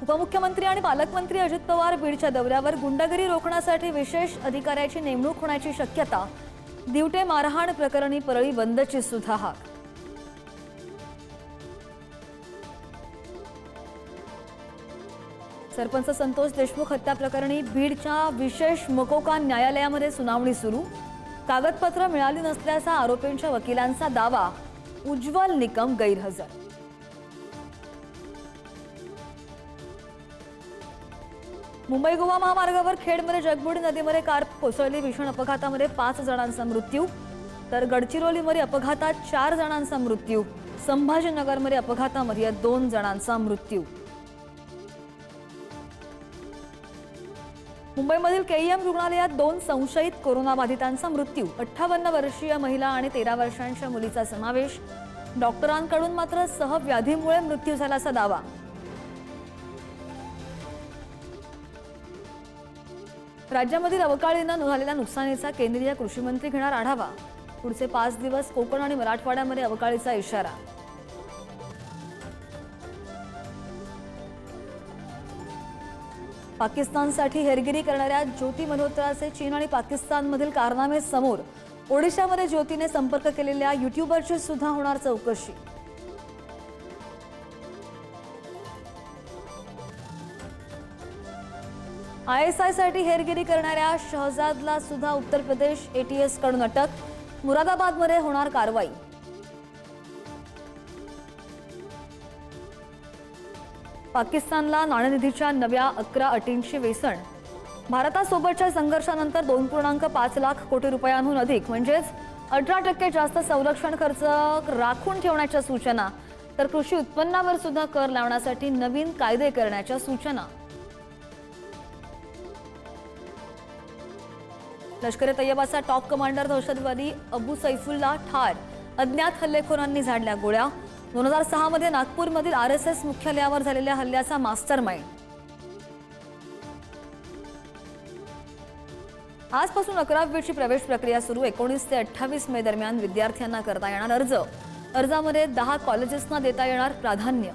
उपमुख्यमंत्री आणि पालकमंत्री अजित पवार बीडच्या दौऱ्यावर गुंडगिरी रोखण्यासाठी विशेष अधिकाऱ्याची नेमणूक होण्याची शक्यता। दिवटे मारहाण प्रकरणी परळी बंदची सुद्धा हाक। सरपंच संतोष देशमुख हत्या प्रकरणी बीडच्या विशेष मकोका न्यायालयामध्ये सुनावणी सुरू। कागदपत्र मिळाली नसल्याचा आरोपींच्या वकिलांचा दावा। उज्ज्वल निकम गैरहजर। मुंबई गोवा महामार्गावर खेडमध्ये जगबुडी नदीमध्ये कार कोसळली। भीषण अपघातामध्ये 5 जणांचा मृत्यू, तर गडचिरोलीमध्ये अपघातात 4 जणांचा मृत्यू। संभाजीनगरमध्ये अपघातामध्ये 2 जणांचा मृत्यू। मुंबईमधील केईएम रुग्णालयात 2 संशयित कोरोनाबाधितांचा मृत्यू। 58 वर्षीय महिला आणि 13 वर्षांच्या मुलीचा समावेश। डॉक्टरांकडून मात्र सहव्याधीमुळे मृत्यू झाल्याचा दावा। राज्यामधील अवकाळीनं झालेल्या नुकसानीचा केंद्रीय कृषी मंत्री घेणार आढावा। पुढचे 5 दिवस कोकण आणि मराठवाड्यामध्ये अवकाळीचा इशारा। पाकिस्तानसाठी हेरगिरी करणाऱ्या ज्योती मल्होत्राचे चीन आणि पाकिस्तानमधील कारनामे समोर। ओडिशामध्ये ज्योतीने संपर्क केलेल्या युट्यूबरची सुद्धा होणार चौकशी। ISI साठी हेरगिरी करणाऱ्या शहजादला सुद्धा उत्तर प्रदेश ATS कडून अटक। मुरादाबादमध्ये होणार कारवाई। पाकिस्तानला नाणेनिधीच्या नव्या 11 अटींची वेसण। भारतासोबतच्या संघर्षानंतर 2.5 लाख कोटी रुपयांहून अधिक म्हणजेच 18% जास्त संरक्षण खर्च राखून ठेवण्याच्या सूचना। तर कृषी उत्पन्नावर सुद्धा कर लावण्यासाठी नवीन कायदे करण्याच्या सूचना। लष्कर-ए तैयबाचा टॉप कमांडर दहशतवादी अबू सैफुल्ला ठार। अज्ञात हल्लेखोरांनी झाडल्या गोळ्या। 2006 मध्ये नागपूरमधील RSS मुख्यालयावर झालेल्या हल्ल्याचा मास्टरमाइंड। आजपासून 11वीची प्रवेश प्रक्रिया सुरू। 19 ते 28 मे दरम्यान विद्यार्थ्यांना करता येणार अर्ज। अर्जामध्ये 10 कॉलेजेसना देता येणार प्राधान्य।